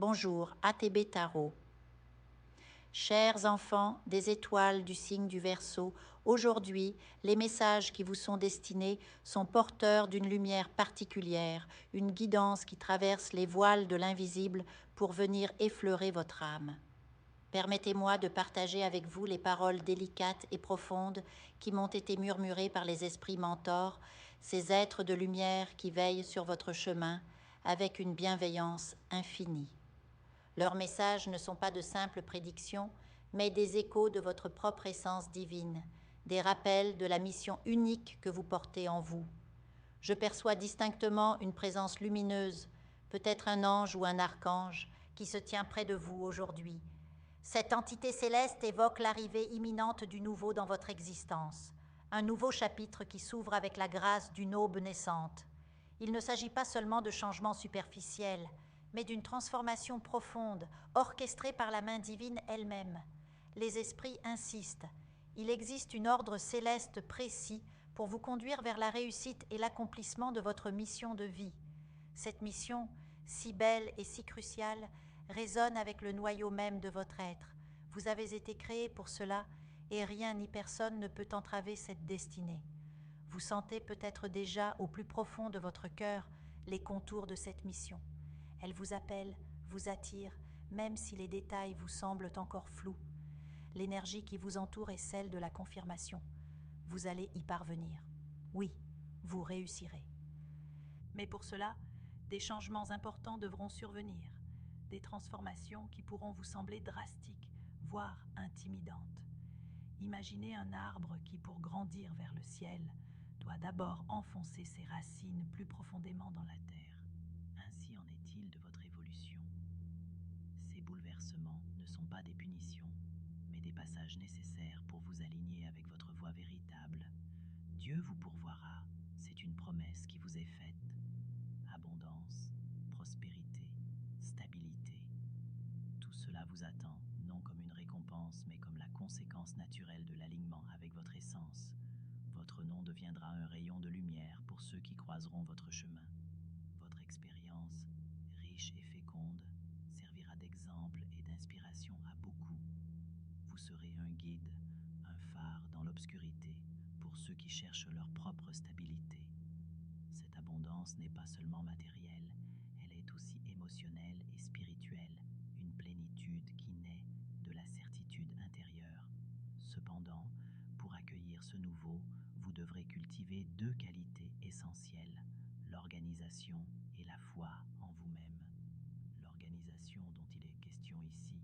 Bonjour, ATB Tarot. Chers enfants des étoiles du signe du Verseau, aujourd'hui, les messages qui vous sont destinés sont porteurs d'une lumière particulière, une guidance qui traverse les voiles de l'invisible pour venir effleurer votre âme. Permettez-moi de partager avec vous les paroles délicates et profondes qui m'ont été murmurées par les esprits mentors, ces êtres de lumière qui veillent sur votre chemin avec une bienveillance infinie. Leurs messages ne sont pas de simples prédictions, mais des échos de votre propre essence divine, des rappels de la mission unique que vous portez en vous. Je perçois distinctement une présence lumineuse, peut-être un ange ou un archange, qui se tient près de vous aujourd'hui. Cette entité céleste évoque l'arrivée imminente du nouveau dans votre existence, un nouveau chapitre qui s'ouvre avec la grâce d'une aube naissante. Il ne s'agit pas seulement de changements superficiels, mais d'une transformation profonde, orchestrée par la main divine elle-même. Les esprits insistent. Il existe un ordre céleste précis pour vous conduire vers la réussite et l'accomplissement de votre mission de vie. Cette mission, si belle et si cruciale, résonne avec le noyau même de votre être. Vous avez été créé pour cela et rien ni personne ne peut entraver cette destinée. Vous sentez peut-être déjà au plus profond de votre cœur les contours de cette mission. Elle vous appelle, vous attire, même si les détails vous semblent encore flous. L'énergie qui vous entoure est celle de la confirmation. Vous allez y parvenir. Oui, vous réussirez. Mais pour cela, des changements importants devront survenir, des transformations qui pourront vous sembler drastiques, voire intimidantes. Imaginez un arbre qui, pour grandir vers le ciel, doit d'abord enfoncer ses racines plus profondément dans la terre. Ainsi en est-il de votre évolution. Ces bouleversements ne sont pas des punitions, mais des passages nécessaires pour vous aligner avec votre voie véritable. Dieu vous pourvoira, c'est une promesse qui vous est faite. Abondance, prospérité, stabilité. Tout cela vous attend, non comme une récompense, mais comme la conséquence naturelle de l'alignement avec votre essence. Votre nom deviendra un rayon de lumière pour ceux qui croiseront votre chemin. Votre expérience, riche et féconde, servira d'exemple et d'inspiration à beaucoup. Vous serez un guide, un phare dans l'obscurité pour ceux qui cherchent leur propre stabilité. Cette abondance n'est pas seulement matérielle, elle est aussi émotionnelle et spirituelle, une plénitude qui naît de la certitude intérieure. Cependant, pour accueillir ce nouveau, vous devrez cultiver deux qualités essentielles, l'organisation et la foi en vous-même. L'organisation dont il est question ici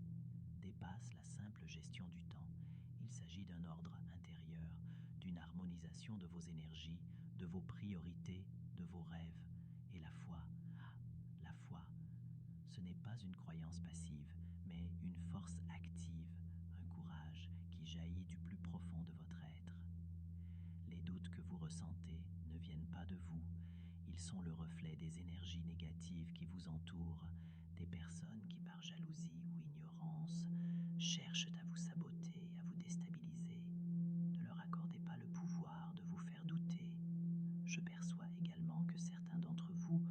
dépasse la simple gestion du temps. Il s'agit d'un ordre intérieur, d'une harmonisation de vos énergies, de vos priorités, de vos rêves. Et la foi, ce n'est pas une croyance passive, mais une force active, un courage qui jaillit du plus profond de votre être. Les doutes que vous ressentez ne viennent pas de vous, ils sont le reflet des énergies négatives qui vous entourent, des personnes qui par jalousie ou ignorance cherchent à vous saboter, à vous déstabiliser. Ne leur accordez pas le pouvoir de vous faire douter. Je perçois également que certains d'entre vous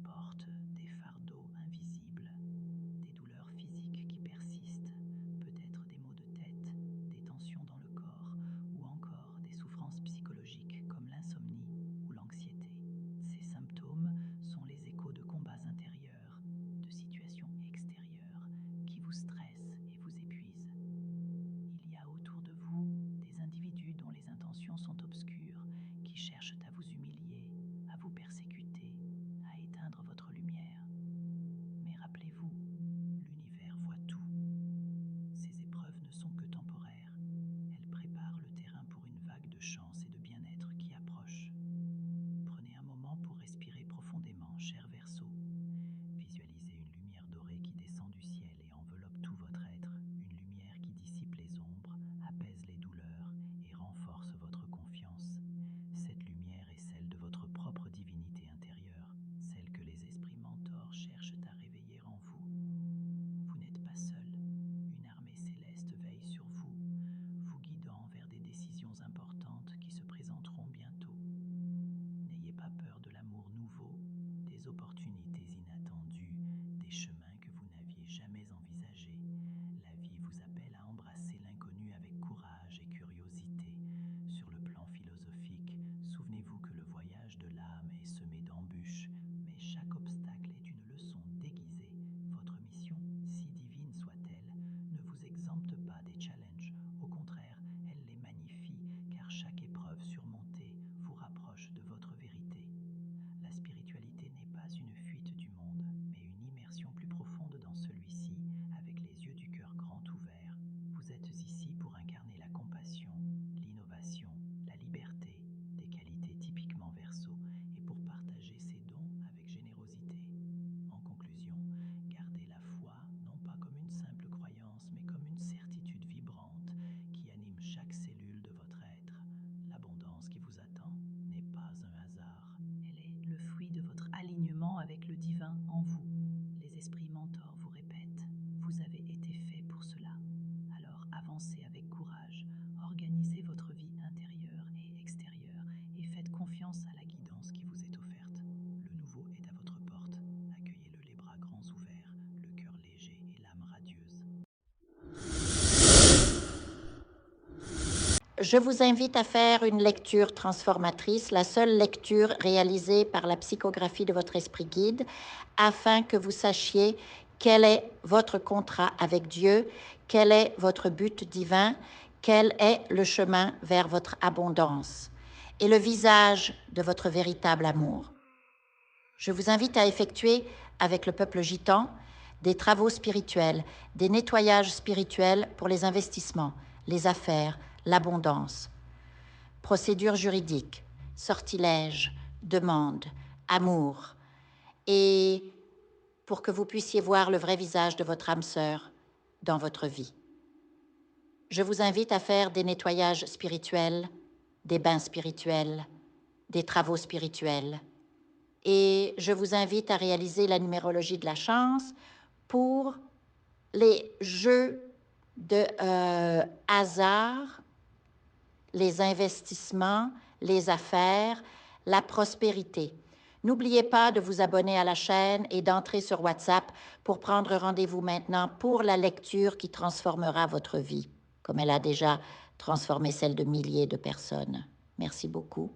portent des fardeaux invisibles, des douleurs physiques qui persistent, peut-être des maux de tête, des tensions dans le corps ou encore des souffrances psychologiques comme l'insomnie ou l'anxiété. Ces symptômes sont les échos de combats intérieurs, Avancez avec courage, organisez votre vie intérieure et extérieure et faites confiance à la guidance qui vous est offerte. Le nouveau est à votre porte. Accueillez-le les bras grands ouverts, le cœur léger et l'âme radieuse. Je vous invite à faire une lecture transformatrice, la seule lecture réalisée par la psychographie de votre esprit guide, afin que vous sachiez quel est votre contrat avec Dieu, quel est votre but divin, quel est le chemin vers votre abondance et le visage de votre véritable amour. Je vous invite à effectuer avec le peuple gitan des travaux spirituels, des nettoyages spirituels pour les investissements, les affaires, l'abondance. Procédures juridiques, sortilèges, demandes, amour. Et pour que vous puissiez voir le vrai visage de votre âme sœur dans votre vie. Je vous invite à faire des nettoyages spirituels, des bains spirituels, des travaux spirituels. Et je vous invite à réaliser la numérologie de la chance pour les jeux de hasard, les investissements, les affaires, la prospérité. N'oubliez pas de vous abonner à la chaîne et d'entrer sur WhatsApp pour prendre rendez-vous maintenant pour la lecture qui transformera votre vie, comme elle a déjà transformé celle de milliers de personnes. Merci beaucoup.